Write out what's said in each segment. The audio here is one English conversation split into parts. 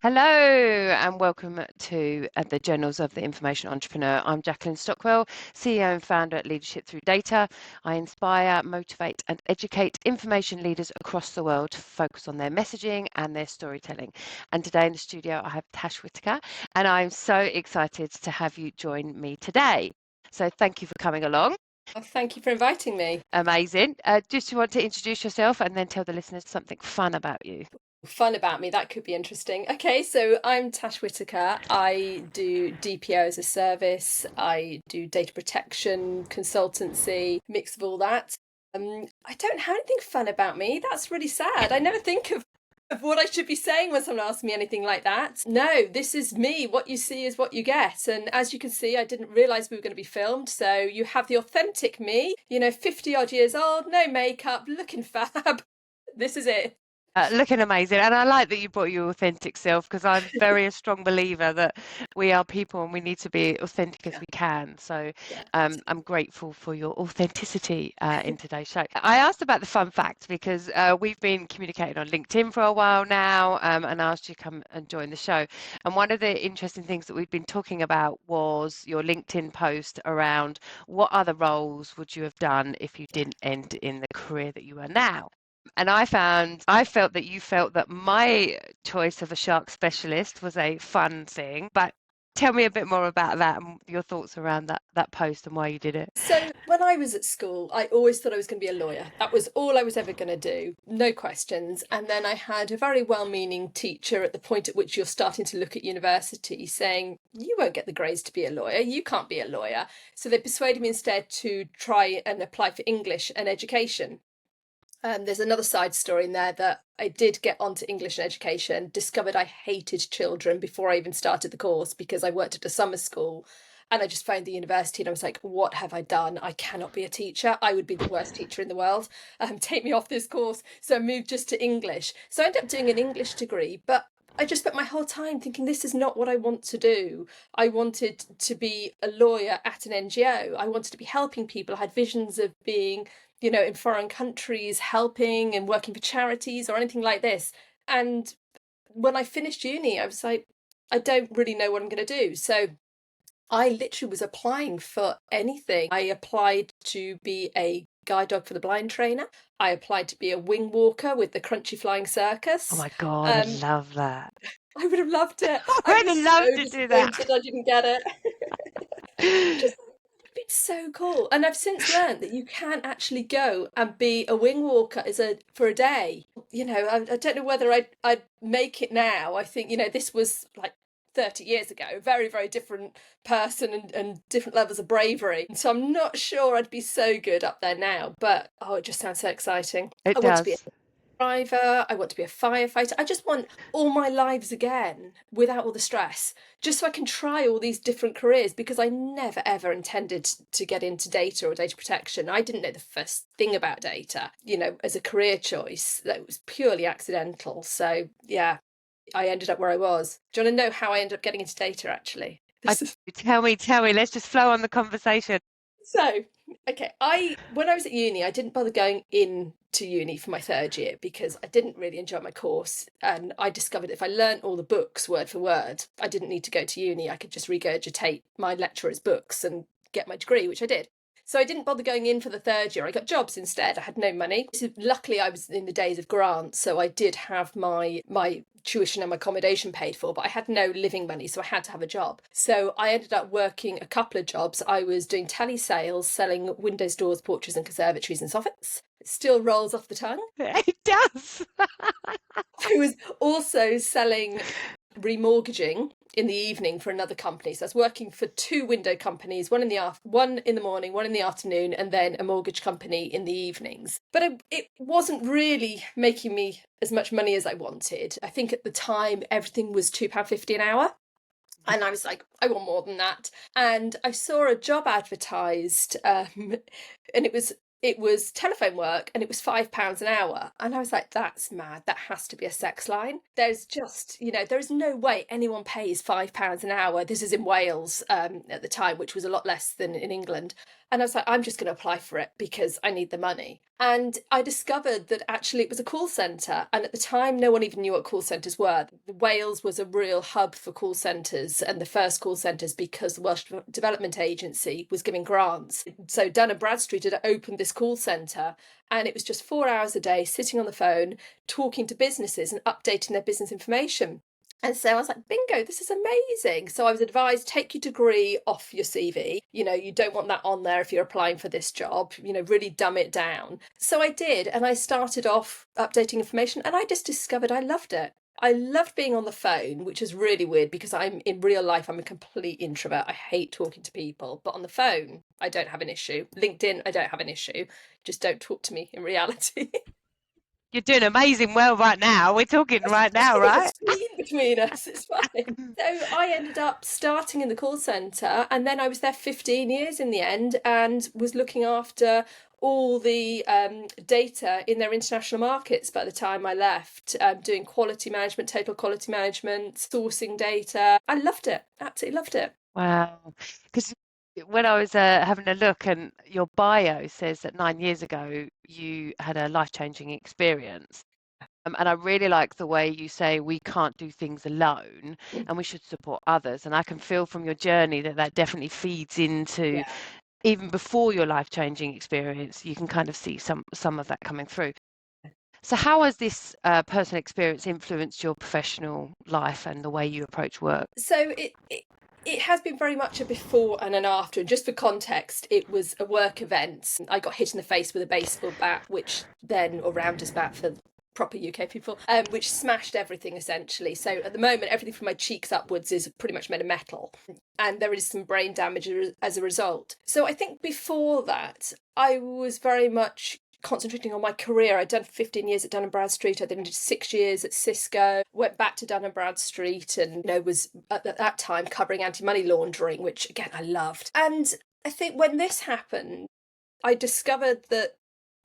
Hello and welcome to the Journals of the Information Entrepreneur. I'm Jacqueline Stockwell, CEO and founder at Leadership Through Data. I inspire, motivate and educate information leaders across the world to focus on their messaging and their storytelling. And today in the studio I have Tash Whittaker, and I'm so excited to have you join me today. So thank you for coming along. Oh, thank you for inviting me. Amazing. Just you want to introduce yourself and then tell the listeners something fun about you. Fun about me, that could be interesting. Okay, so I'm Tash Whittaker. I do DPO as a service. I do data protection, consultancy, mix of all that. I don't have anything fun about me. That's really sad. I never think of what I should be saying when someone asks me anything like that. No, this is me. What you see is what you get. And as you can see, I didn't realise we were going to be filmed. So you have the authentic me, 50 odd years old, no makeup, looking fab. This is it. Looking amazing, and I like that you brought your authentic self because I'm very a strong believer that we are people and we need to be authentic as Yeah, we can. So yeah. I'm grateful for your authenticity in today's show. I asked about the fun fact because we've been communicating on LinkedIn for a while now, and I asked you to come and join the show. And one of the interesting things that we've been talking about was your LinkedIn post around what other roles would you have done if you didn't end in the career that you are now. And I felt that you felt that my choice of a shark specialist was a fun thing. But tell me a bit more about that and your thoughts around that post and why you did it. So when I was at school, I always thought I was going to be a lawyer. That was all I was ever going to do, no questions. And then I had a very well-meaning teacher at the point at which you're starting to look at university saying, you won't get the grades to be a lawyer, you can't be a lawyer. So they persuaded me instead to try and apply for English and education. There's another side story in there that I did get onto English and education, discovered I hated children before I even started the course because I worked at a summer school and I just found the university and I was like, what have I done? I cannot be a teacher. I would be the worst teacher in the world. Take me off this course. So I moved just to English. So I ended up doing an English degree, but I just spent my whole time thinking this is not what I want to do. I wanted to be a lawyer at an NGO. I wanted to be helping people. I had visions of being in foreign countries, helping and working for charities or anything like this. And when I finished uni, I was like, I don't really know what I'm going to do. So I literally was applying for anything. I applied to be a guide dog for the blind trainer. I applied to be a wing walker with the Crunchy Flying Oh Circus. my God, I Um, love that. I would have loved it. I I really was love so to do that. disappointed I didn't get it. Just it's so cool. And I've since learned that you can actually go and be a wing walker for a day. I don't know whether I'd make it now. I think, this was like 30 years ago, very, very different person and different levels of bravery. So I'm not sure I'd be so good up there now, but oh, it just sounds so exciting. It I want to be a does. driver, I want to be a firefighter. I just want all my lives again without all the stress, just so I can try all these different careers because I never ever intended to get into data or data protection. I didn't know the first thing about data, as a career choice. That was purely accidental. So, yeah, I ended up where I was. Do you want to know how I ended up getting into data actually? I, tell me, let's just flow on the conversation. So, okay, when I was at uni, I didn't bother going in to uni for my third year because I didn't really enjoy my course, and I discovered if I learnt all the books word for word, I didn't need to go to uni. I could just regurgitate my lecturer's books and get my degree, which I did. So I didn't bother going in for the third year. I got jobs instead. I had no money. So luckily, I was in the days of grants, so I did have my tuition and my accommodation paid for, but I had no living money, so I had to have a job. So I ended up working a couple of jobs. I was doing telesales, selling windows, doors, porches, and conservatories and soffits. It still rolls off the tongue. It does. I was also selling remortgaging in the evening for another company. So I was working for two window companies, one in the morning, one in the afternoon, and then a mortgage company in the evenings. But it wasn't really making me as much money as I wanted. I think at the time everything was £2.50 an hour. And I was like, I want more than that. And I saw a job advertised, and it was telephone work and it was £5 an hour. And I was like, that's mad. That has to be a sex line. There's just, there is no way anyone pays £5 an hour. This is in Wales at the time, which was a lot less than in England. And I was like, I'm just going to apply for it because I need the money. And I discovered that actually it was a call centre. And at the time, no one even knew what call centres were. Wales was a real hub for call centres, and the first call centres, because the Welsh Development Agency was giving grants. So Dun& Bradstreet had opened this call centre, and it was just 4 hours a day sitting on the phone, talking to businesses and updating their business information. And so I was like, bingo, this is amazing. So I was advised, take your degree off your CV. You don't want that on there if you're applying for this job, really dumb it down. So I did. And I started off updating information, and I just discovered I loved it. I loved being on the phone, which is really weird because in real life, I'm a complete introvert. I hate talking to people, but on the phone, I don't have an issue. LinkedIn, I don't have an issue. Just don't talk to me in reality. You're doing amazing well right now. We're talking right now, A right? screen between us, it's fine. So I ended up starting in the call centre, and then I was there 15 years in the end, and was looking after all the data in their international markets by the time I left, doing quality management, total quality management, sourcing data. I loved it, absolutely loved it. Wow. Because when I was having a look, and your bio says that 9 years ago you had a life-changing experience. And I really like the way you say we can't do things alone and we should support others. And I can feel from your journey that that definitely feeds into, Yeah. even before your life-changing experience, you can kind of see some of that coming through. So how has this personal experience influenced your professional life and the way you approach work? So it has been very much a before and an after. And just for context, it was a work event. I got hit in the face with a baseball bat, or rounders bat for proper UK people, which smashed everything essentially. So at the moment, everything from my cheeks upwards is pretty much made of metal, and there is some brain damage as a result. So I think before that, I was very much concentrating on my career. I'd done 15 years at Dun& Bradstreet. I then did 6 years at Cisco, went back to Dun& Bradstreet, and was at that time covering anti-money laundering, which again I loved. And I think when this happened, I discovered that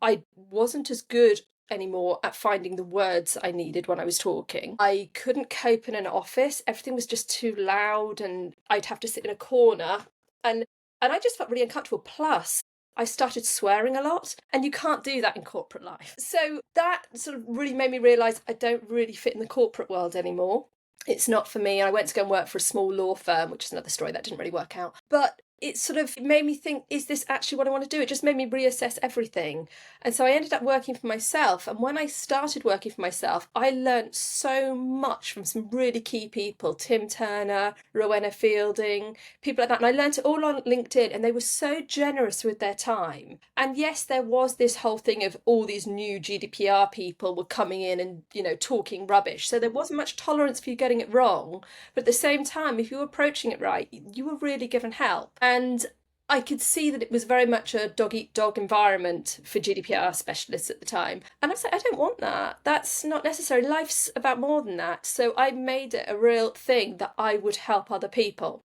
I wasn't as good anymore at finding the words I needed when I was talking. I couldn't cope in an office. Everything was just too loud, and I'd have to sit in a corner, and I just felt really uncomfortable. Plus, I started swearing a lot, and you can't do that in corporate life. So that sort of really made me realise I don't really fit in the corporate world anymore. It's not for me. I went to go and work for a small law firm, which is another story that didn't really work out. But it sort of made me think, is this actually what I want to do? It just made me reassess everything. And so I ended up working for myself. And when I started working for myself, I learned so much from some really key people, Tim Turner, Rowena Fielding, people like that. And I learned it all on LinkedIn, and they were so generous with their time. And yes, there was this whole thing of all these new GDPR people were coming in and, talking rubbish. So there wasn't much tolerance for you getting it wrong. But at the same time, if you were approaching it right, you were really given help. And I could see that it was very much a dog-eat-dog environment for GDPR specialists at the time. And I was like, I don't want that. That's not necessary. Life's about more than that. So I made it a real thing that I would help other people.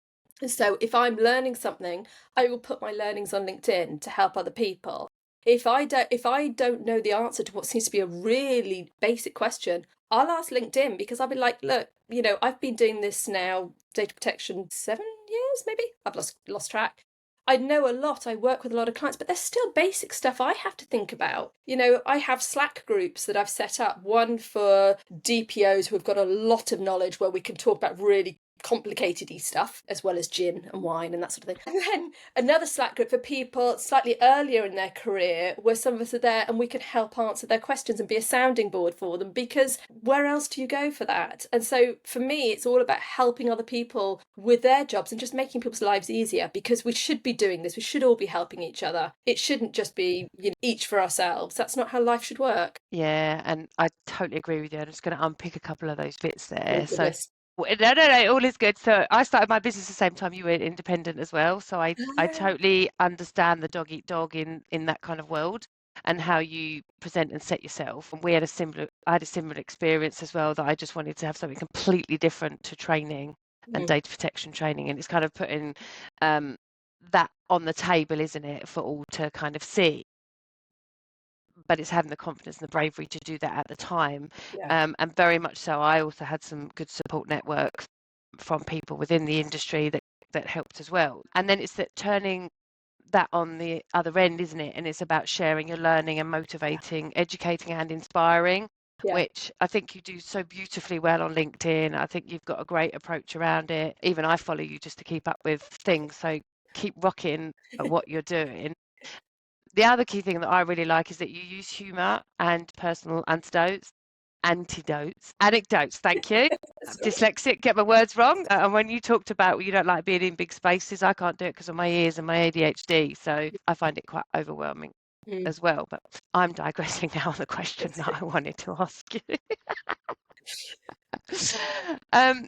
So if I'm learning something, I will put my learnings on LinkedIn to help other people. If I don't know the answer to what seems to be a really basic question, I'll ask LinkedIn, because I'll be like, look, I've been doing this now, data protection, 7 years maybe. I've lost track. I know a lot. I work with a lot of clients, but there's still basic stuff I have to think about. I have Slack groups that I've set up, one for DPOs who have got a lot of knowledge, where we can talk about really complicated-y stuff, as well as gin and wine and that sort of thing. And then another Slack group for people slightly earlier in their career, where some of us are there and we can help answer their questions and be a sounding board for them, because where else do you go for that? And so for me, it's all about helping other people with their jobs and just making people's lives easier, because we should be doing this. We should all be helping each other. It shouldn't just be each for ourselves. That's not how life should work. Yeah, and I totally agree with you. I'm just going to unpick a couple of those bits Oh there. So goodness. no, all is good. So I started my business the same time you were independent as well. So I totally understand the dog eat dog in that kind of world, and how you present and set yourself. And I had a similar experience as well, that I just wanted to have something completely different to training and Mm, data protection training. And it's kind of putting that on the table, isn't it, for all to kind of see. But it's having the confidence and the bravery to do that at the time. yeah. And very much so, I also had some good support networks from people within the industry that helped as well. And then it's that turning that on the other end, isn't it? And it's about sharing your learning and motivating, educating and inspiring, Yeah. which I think you do so beautifully well on LinkedIn. I think you've got a great approach around it. Even I follow you just to keep up with things. So keep rocking at what you're doing. The other key thing that I really like is that you use humour and personal anecdotes, thank you. I'm That's right. dyslexic, get my words wrong. And when you talked about you don't like being in big spaces, I can't do it because of my ears and my ADHD. So I find it quite overwhelming Mm. as well. But I'm digressing now on the question that I wanted to ask you.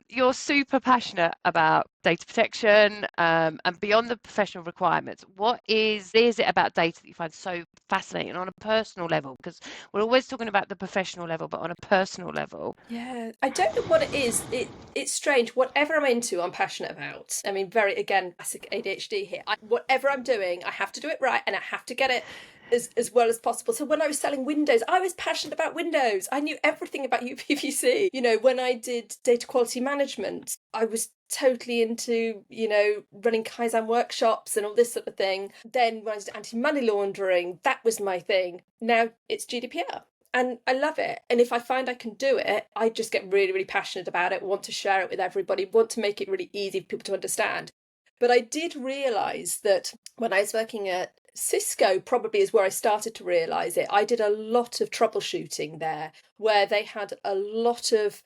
You're super passionate about data protection and beyond the professional requirements. What is it about data that you find so fascinating on a personal level? Because we're always talking about the professional level, but on a personal level. Yeah, I don't know what it is. It's strange. Whatever I'm into, I'm passionate about. I mean, very again, classic ADHD here. Whatever I'm doing, I have to do it right, and I have to get it as well as possible. So when I was selling Windows, I was passionate about Windows. I knew everything about UPVC. You know, when I did data quality management, I was totally into, you know, running Kaizen workshops and all this sort of thing. Then when I did anti-money laundering, that was my thing. Now it's GDPR. And I love it. And if I find I can do it, I just get really, really passionate about it, want to share it with everybody, want to make it really easy for people to understand. But I did realise that when I was working at Cisco, probably is where I started to realise it. I did a lot of troubleshooting there, where they had a lot of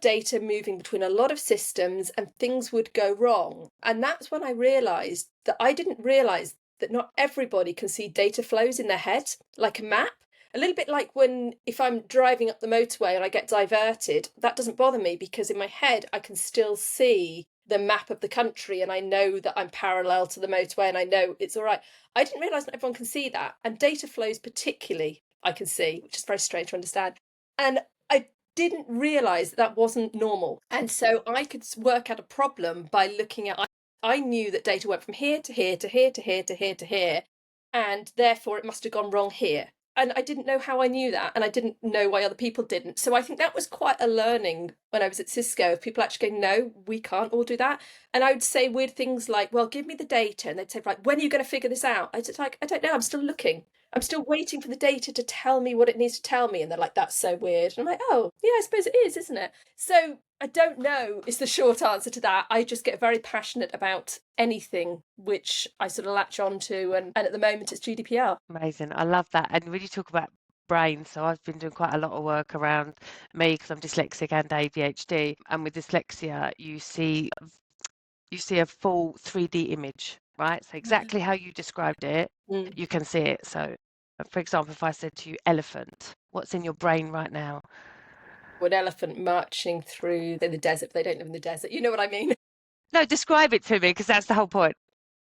data moving between a lot of systems and things would go wrong. And that's when I realised that I didn't realise that not everybody can see data flows in their head like a map. A little bit like if I'm driving up the motorway and I get diverted, that doesn't bother me because in my head I can still see the map of the country and I know that I'm parallel to the motorway and I know it's all right. I didn't realise not everyone can see that. And data flows particularly I can see, which is very strange to understand. And I didn't realise that wasn't normal. And so I could work out a problem by looking at, I knew that data went from here to here to here to here to here to here. And therefore it must have gone wrong here. And I didn't know how I knew that, and I didn't know why other people didn't. So I think that was quite a learning when I was at Cisco, of people actually going, no, we can't all do that. And I would say weird things like, well, give me the data. And they'd say, right, when are you going to figure this out? I was like, I don't know, I'm still looking. I'm still waiting for the data to tell me what it needs to tell me. And they're like, that's so weird. And I'm like, oh, yeah, I suppose it is, isn't it? So I don't know is the short answer to that. I just get very passionate about anything which I sort of latch on to. And at the moment, it's GDPR. Amazing. I love that. And when you talk about brain, so I've been doing quite a lot of work around me because I'm dyslexic and ADHD. And with dyslexia, you see a full 3D image, right? So exactly how you described it, Mm. you can see it. So, for example, if I said to you, elephant, what's in your brain right now? An elephant marching through the desert, but they don't live in the desert. You know what I mean? No, describe it to me because that's the whole point.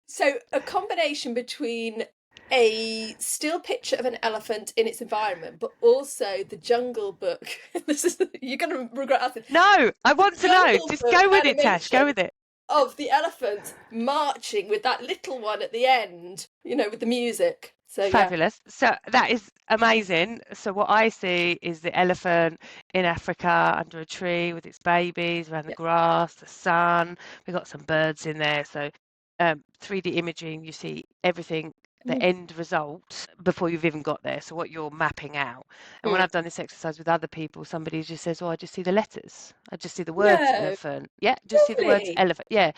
So a combination between a still picture of an elephant in its environment, but also the Jungle Book. This is you're going to regret asking. No, I want to know. Jungle Just Book go with it, Tash. Go animation with it. of the elephant marching with that little one at the end, you know, with the music. So yeah. Fabulous. So that is amazing. So what I see is the elephant in Africa under a tree with its babies around the Yeah. grass, the sun. We've got some birds in there. So 3D imaging, you see everything, the Mm. end result before you've even got there. So what you're mapping out. And when Mm. I've done this exercise with other people, somebody just says, "Oh, I just see the letters. I just see the words No, elephant. Yeah, just see the words really. elephant. Yeah."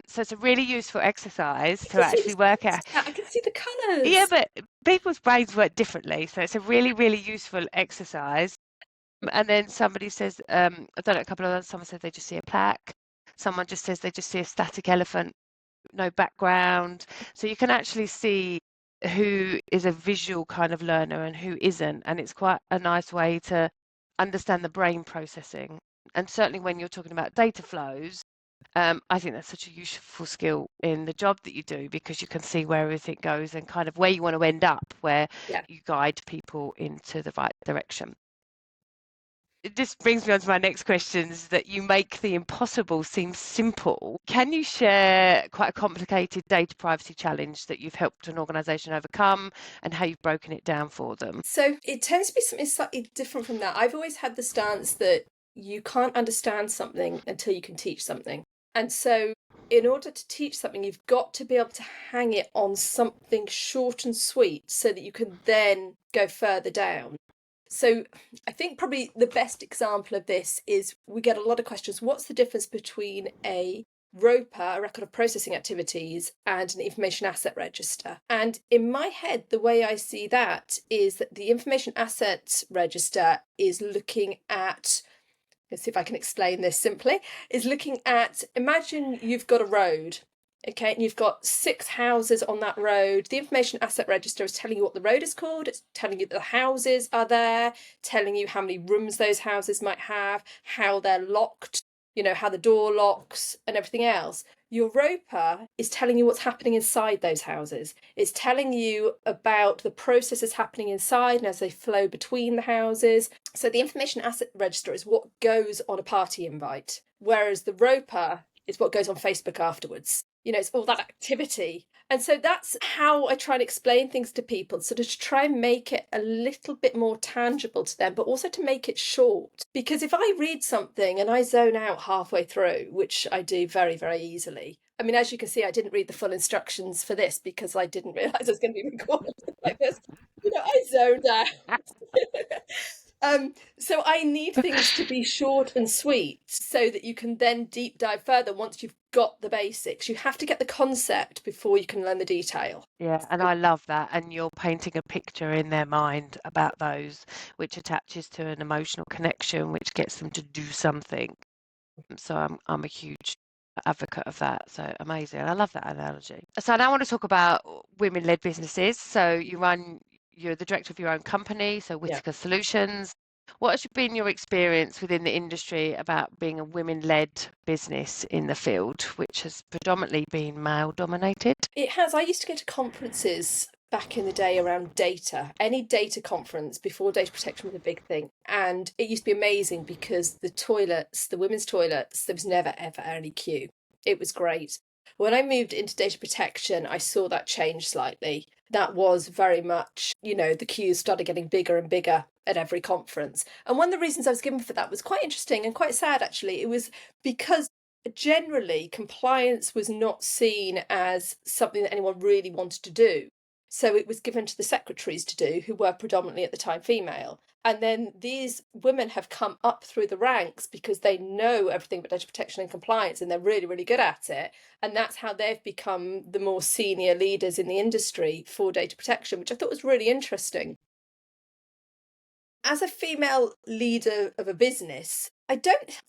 So it's a really useful exercise I to can see actually work out. I can see the Yeah, colours. but people's brains work differently, so it's a really, really useful exercise. And then somebody says, I've done it a couple of others, someone says they just see a plaque. Someone just says they just see a static elephant, no background. So you can actually see who is a visual kind of learner and who isn't. And it's quite a nice way to understand the brain processing. And certainly when you're talking about data flows, I think that's such a useful skill in the job that you do because you can see where everything goes and kind of where you want to end up, where Yeah. you guide people into the right direction. This brings me on to my next question is that you make the impossible seem simple. Can you share quite a complicated data privacy challenge that you've helped an organisation overcome and how you've broken it down for them? So it tends to be something slightly different from that. I've always had the stance that you can't understand something until you can teach something. And so in order to teach something, you've got to be able to hang it on something short and sweet so that you can then go further down. So I think probably the best example of this is we get a lot of questions. What's the difference between a ROPA, a record of processing activities, and an information asset register? And in my head, the way I see that is that the information asset register is looking at, let's see if I can explain this simply, is looking at, imagine you've got a road, okay, and you've got 6 houses on that road. The information asset register is telling you what the road is called, it's telling you that the houses are there, telling you how many rooms those houses might have, how they're locked, how the door locks and everything else. Your ROPA is telling you what's happening inside those houses. It's telling you about the processes happening inside and as they flow between the houses. So the information asset register is what goes on a party invite, whereas the ROPA is what goes on Facebook afterwards. It's all that activity. And so that's how I try and explain things to people, sort of to try and make it a little bit more tangible to them, but also to make it short. Because if I read something and I zone out halfway through, which I do very, very easily, I mean, as you can see, I didn't read the full instructions for this because I didn't realise I was going to be recorded like this. I zoned out. So I need things to be short and sweet so that you can then deep dive further once you've got the basics. You have to get the concept before you can learn the detail. Yeah, and I love that. And you're painting a picture in their mind about those, which attaches to an emotional connection, which gets them to do something. So I'm a huge advocate of that. So amazing. I love that analogy. So now I want to talk about women-led businesses. So you're the director of your own company, so Yeah. Whitaker Solutions. What has been your experience within the industry about being a women-led business in the field, which has predominantly been male-dominated? It has. I used to go to conferences back in the day around data, any data conference before data protection was a big thing. And it used to be amazing because the women's toilets, there was never, ever any queue. It was great. When I moved into data protection, I saw that change slightly. That was very much, the queues started getting bigger and bigger at every conference. And one of the reasons I was given for that was quite interesting and quite sad, actually. It was because generally compliance was not seen as something that anyone really wanted to do. So it was given to the secretaries to do, who were predominantly at the time female. And then these women have come up through the ranks because they know everything about data protection and compliance and they're really, really good at it. And that's how they've become the more senior leaders in the industry for data protection, which I thought was really interesting. As a female leader of a business, I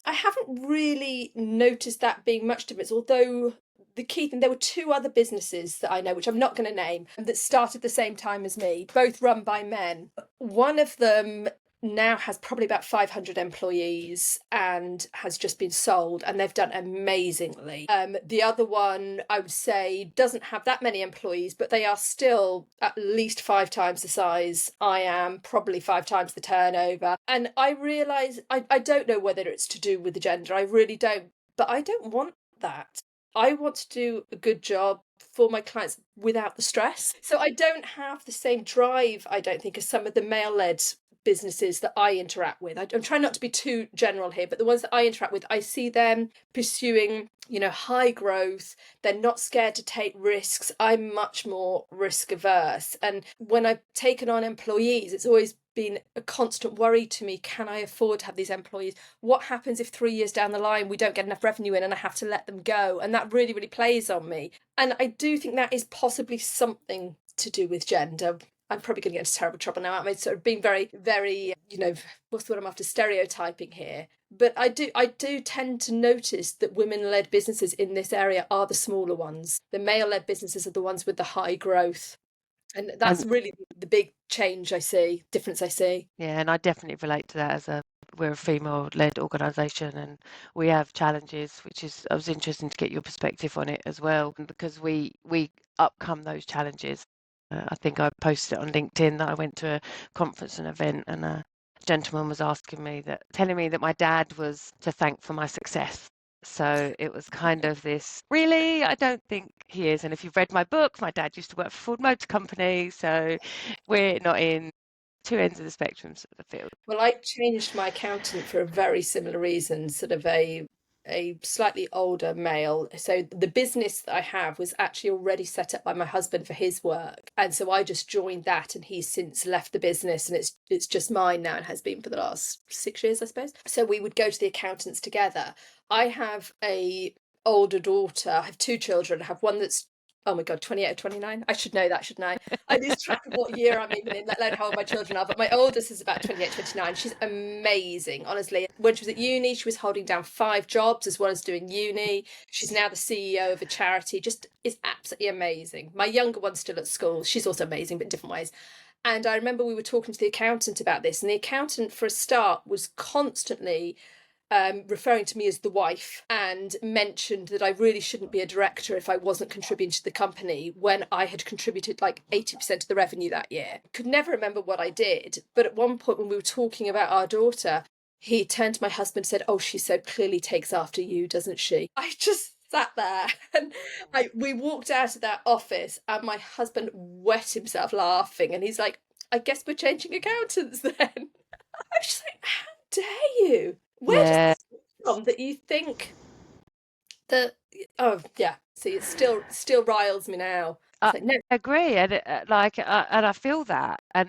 haven't really noticed that being much difference, although the key thing, there were 2 other businesses that I know, which I'm not going to name, that started the same time as me, both run by men. One of them now has probably about 500 employees and has just been sold, and they've done amazingly. The other one, I would say, doesn't have that many employees, but they are still at least 5 times the size I am, probably 5 times the turnover. And I realise, I don't know whether it's to do with the gender, I really don't, but I don't want that. I want to do a good job for my clients without the stress. So I don't have the same drive, I don't think, as some of the male-led businesses that I interact with. I'm trying not to be too general here, but the ones that I interact with, I see them pursuing, high growth. They're not scared to take risks. I'm much more risk averse. And when I've taken on employees, it's always been a constant worry to me. Can I afford to have these employees? What happens if 3 years down the line we don't get enough revenue in and I have to let them go? And that really, really plays on me. And I do think that is possibly something to do with gender. I'm probably going to get into terrible trouble now, aren't I? Sort of being very, very, what's the word I'm after, stereotyping here. But I do tend to notice that women-led businesses in this area are the smaller ones. The male-led businesses are the ones with the high growth. And that's really the big difference I see. Yeah, and I definitely relate to that we're a female-led organisation and we have challenges, I was interested to get your perspective on it as well, because we upcome those challenges. I think I posted it on LinkedIn that I went to a conference and event and a gentleman was telling me that my dad was to thank for my success. So it was kind of this, really? I don't think he is. And if you've read my book, my dad used to work for Ford Motor Company. So we're not in 2 ends of the spectrum of the field. Well, I changed my accountant for a very similar reason, sort of a a slightly older male. So the business that I have was actually already set up by my husband for his work. And so I just joined that, and he's since left the business, and it's just mine now, and has been for the last 6 years, I suppose. So we would go to the accountants together. I have a older daughter. I have 2 children. I have one that's, oh my God, 28 or 29. I should know that, shouldn't I? I lose track of what year I'm even in, let alone how old my children are. But my oldest is about 28, 29. She's amazing, honestly. When she was at uni, she was holding down 5 jobs as well as doing uni. She's now the CEO of a charity. Just is absolutely amazing. My younger one's still at school. She's also amazing, but in different ways. And I remember we were talking to the accountant about this, and the accountant, for a start, was constantly referring to me as the wife, and mentioned that I really shouldn't be a director if I wasn't contributing to the company, when I had contributed like 80% of the revenue that year. Could never remember what I did, but at one point when we were talking about our daughter, he turned to my husband and said, "Oh, she so clearly takes after you, doesn't she?" I just sat there, and we walked out of that office, and my husband wet himself laughing, and he's like, "I guess we're changing accountants then." I was just like, how dare you? Where does this come from that you think that? Oh yeah, see, it still riles me now. It's like, no. I agree, and and I feel that, and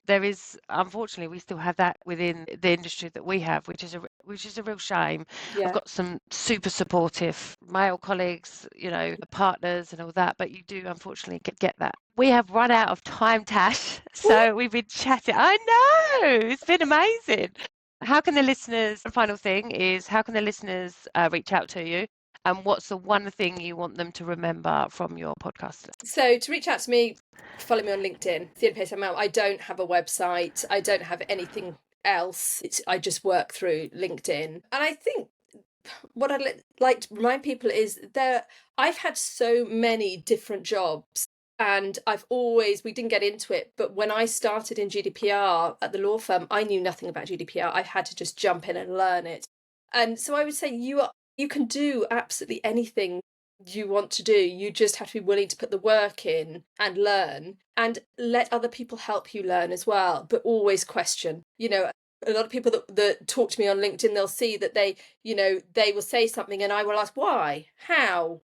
there is, unfortunately, we still have that within the industry that we have, which is a real shame. I've Yeah. got some super supportive male colleagues, partners and all that, but you do unfortunately get that. We have run out of time, Tash, so we've been chatting. I know, it's been amazing. How can the listeners, the final thing is, how can the listeners reach out to you? And what's the one thing you want them to remember from your podcast? So to reach out to me, follow me on LinkedIn. It's the only place I'm at. I don't have a website. I don't have anything else. I just work through LinkedIn. And I think what I'd like to remind people is I've had so many different jobs, and we didn't get into it, but when I started in GDPR at the law firm, I knew nothing about GDPR. I had to just jump in and learn it. And so I would say you can do absolutely anything you want to do. You just have to be willing to put the work in and learn, and let other people help you learn as well, but always question. A lot of people that talk to me on LinkedIn, they'll see that they will say something, and I will ask why, how.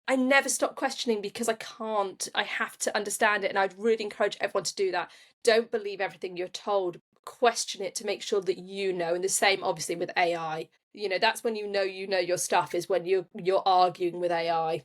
I never stop questioning, because I have to understand it, and I'd really encourage everyone to do that. Don't believe everything you're told. Question it to make sure that and the same obviously with AI. That's when you know your stuff, is when you're arguing with AI.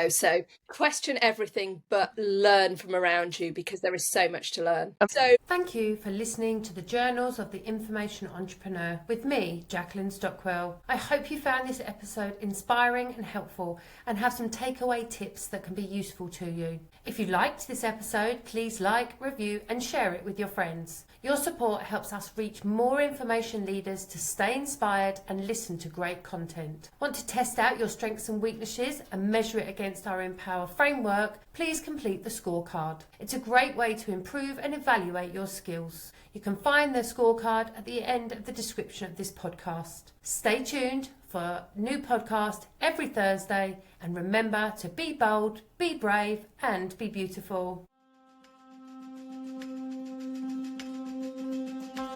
So question everything, but learn from around you, because there is so much to learn. So thank you for listening to the Journals of the Information Entrepreneur with me, Jacqueline Stockwell. I hope you found this episode inspiring and helpful, and have some takeaway tips that can be useful to you. If you liked this episode, please like, review and share it with your friends. Your support helps us reach more information leaders to stay inspired and listen to great content. Want to test out your strengths and weaknesses and measure it against our Empower framework? Please complete the scorecard. It's a great way to improve and evaluate your skills. You can find the scorecard at the end of the description of this podcast. Stay tuned for a new podcast every Thursday, and remember to be bold, be brave and be beautiful.